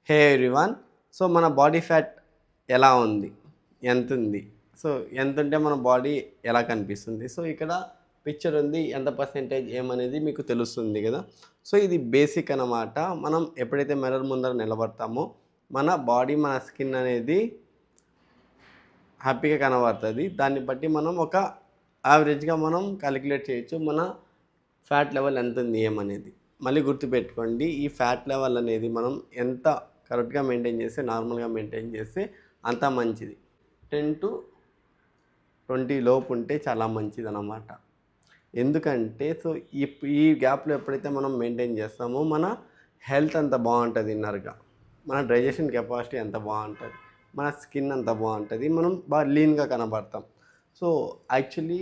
హే everyone. So మన body fat ఎలా ఉంది, ఎంత ఉంది, సో ఎంత ఉంటే మన బాడీ ఎలా కనిపిస్తుంది, సో ఇక్కడ పిక్చర్ ఉంది, ఎంత పర్సెంటేజ్ ఏమనేది మీకు తెలుస్తుంది కదా. సో ఇది బేసిక్ అన్నమాట. మనం ఎప్పుడైతే మిర్రర్ ముందర నిలబడతామో మన బాడీ, మన స్కిన్ అనేది హ్యాపీగా కనబడుతుంది. దాన్ని బట్టి మనం ఒక యావరేజ్గా మనం క్యాలిక్యులేట్ చేయొచ్చు మన ఫ్యాట్ లెవెల్ ఎంత ఉంది ఏమనేది. మళ్ళీ గుర్తుపెట్టుకోండి, ఈ ఫ్యాట్ లెవెల్ అనేది మనం ఎంత కరెక్ట్గా మెయింటైన్ చేస్తే, నార్మల్గా మెయింటైన్ చేస్తే అంత మంచిది. 10 to 20 లోపు ఉంటే చాలా మంచిది అన్నమాట. ఎందుకంటే సో ఈ గ్యాప్లో ఎప్పుడైతే మనం మెయింటైన్ చేస్తామో మన హెల్త్ అంత బాగుంటుంది, ఇన్నర్గా మన డైజెషన్ కెపాసిటీ ఎంత బాగుంటుంది, మన స్కిన్ అంత బాగుంటుంది, మనం బాగా లీన్గా కనబడతాం. సో యాక్చువల్లీ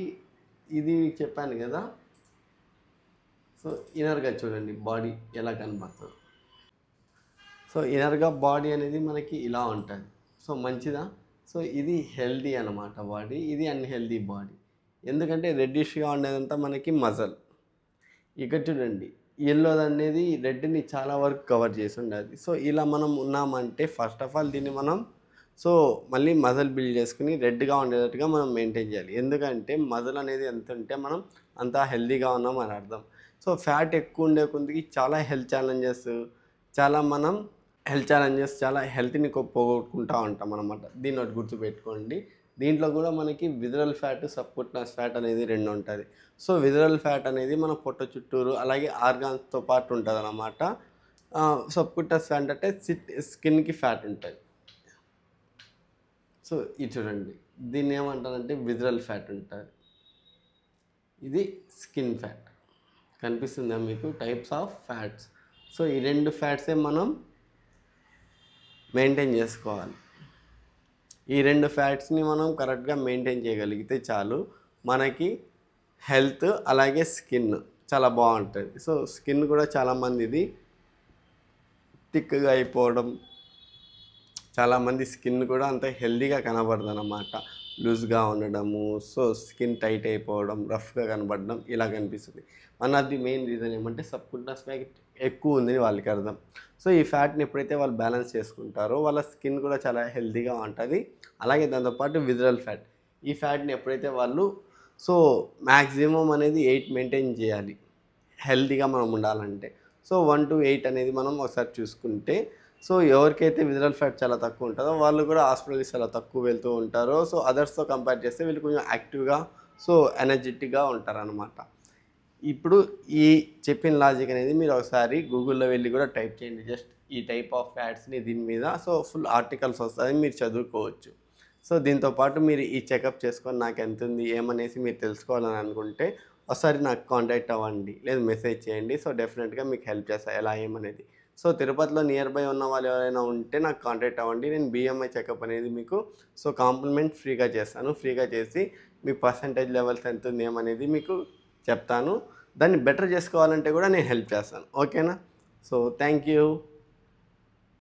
ఇది చెప్పాను కదా. సో ఇన్నర్గా చూడండి బాడీ ఎలా కనబడుతుంది. సో ఇన్నర్గా బాడీ అనేది మనకి ఇలా ఉంటుంది. సో మంచిదా. సో ఇది హెల్దీ అన్నమాట బాడీ, ఇది అన్హెల్దీ బాడీ. ఎందుకంటే రెడ్డిష్గా ఉండేదంతా మనకి మజల్. ఇక్కడ చూడండి ఎల్లో అనేది రెడ్ని చాలా వరకు కవర్ చేసి ఉండేది. సో ఇలా మనం ఉన్నామంటే ఫస్ట్ ఆఫ్ ఆల్ దీన్ని మనం సో మళ్ళీ మజల్ బిల్డ్ చేసుకుని రెడ్గా ఉండేటట్టుగా మనం మెయింటైన్ చేయాలి. ఎందుకంటే మజల్ అనేది ఎంత ఉంటే మనం అంత హెల్దీగా ఉన్నాం అని అర్థం. సో ఫ్యాట్ ఎక్కువ ఉండే కొద్దికి చాలా చాలా హెల్త్ని పోగొట్టుకుంటూ ఉంటాం అనమాట. దీన్ని ఒకటి గుర్తుపెట్టుకోండి. దీంట్లో కూడా మనకి విజరల్ ఫ్యాట్, సబ్కుటానస్ ఫ్యాట్ అనేది రెండు ఉంటుంది. సో విజరల్ ఫ్యాట్ అనేది మన పొట్ట చుట్టూరు అలాగే ఆర్గాన్స్తో పాటు ఉంటుంది అన్నమాట. సబ్కుటానస్ ఫ్యాట్ అంటే స్కిన్కి ఫ్యాట్ ఉంటుంది. సో ఇది చూడండి, దీన్ని ఏమంటారంటే విజరల్ ఫ్యాట్ ఉంటుంది, ఇది స్కిన్ ఫ్యాట్. కనిపిస్తుందా మీకు? Types of fats. సో ఈ రెండు ఫ్యాట్సే మనం మెయింటైన్ చేసుకోవాలి. ఈ రెండు ఫ్యాట్స్ని మనం కరెక్ట్గా మెయింటైన్ చేయగలిగితే చాలు, మనకి హెల్త్ అలాగే స్కిన్ చాలా బాగుంటుంది. సో స్కిన్ కూడా చాలామందిది థిక్గా అయిపోవడం, చాలామంది స్కిన్ కూడా అంత హెల్తీగా కనబడదు అన్నమాట. లూజ్గా ఉండడము, సో స్కిన్ టైట్ అయిపోవడం, రఫ్గా కనబడడం ఇలా కనిపిస్తుంది. One of the main reason ఏమంటే సబ్కుటానస్ ఫ్యాట్ ఎక్కువ ఉందని వాళ్ళకి అర్థం. సో ఈ ఫ్యాట్ని ఎప్పుడైతే వాళ్ళు బ్యాలెన్స్ చేసుకుంటారో వాళ్ళ స్కిన్ కూడా చాలా హెల్తీగా ఉంటుంది. అలాగే దాంతోపాటు విజరల్ ఫ్యాట్, ఈ ఫ్యాట్ని ఎప్పుడైతే వాళ్ళు సో మ్యాక్సిమం అనేది 8 మెయింటైన్ చేయాలి హెల్తీగా మనం ఉండాలంటే. సో 1 to 8 అనేది మనం ఒకసారి చూసుకుంటే, సో ఎవరికైతే విజరల్ ఫ్యాట్ చాలా తక్కువ ఉంటుందో వాళ్ళు కూడా హాస్పిటల్కి చాలా తక్కువ వెళ్తూ ఉంటారో, సో అదర్స్తో కంపేర్ చేస్తే వీళ్ళు కొంచెం యాక్టివ్గా సో ఎనర్జెటిక్గా ఉంటారనమాట. ఇప్పుడు ఈ చెప్పిన లాజిక్ అనేది మీరు ఒకసారి గూగుల్లో వెళ్ళి కూడా టైప్ చేయండి, జస్ట్ ఈ టైప్ ఆఫ్ ఫ్యాట్స్ని దీని మీద. సో ఫుల్ ఆర్టికల్స్ వస్తాయి, మీరు చదువుకోవచ్చు. సో దీంతోపాటు మీరు ఈ చెకప్ చేసుకొని నాకు ఎంత ఉంది ఏమనేసి మీరు తెలుసుకోవాలని అనుకుంటే ఒకసారి నాకు కాంటాక్ట్ అవ్వండి, లేదు మెసేజ్ చేయండి. సో డెఫినెట్గా మీకు హెల్ప్ చేస్తాను ఎలా ఏమనేది. సో తిరుపతిలో నియర్ బై ఉన్న వాళ్ళు ఎవరైనా ఉంటే నాకు కాంటాక్ట్ అవ్వండి. నేను బిఎంఐ చెకప్ అనేది మీకు సో కాంప్లిమెంట్ ఫ్రీగా చేస్తాను. ఫ్రీగా చేసి మీ పర్సంటేజ్ లెవెల్స్ ఎంత ఉంది ఏమనేది మీకు చెప్తాను. దాన్ని బెటర్ చేసుకోవాలంటే కూడా నేను హెల్ప్ చేస్తాను. ఓకేనా? So thank you.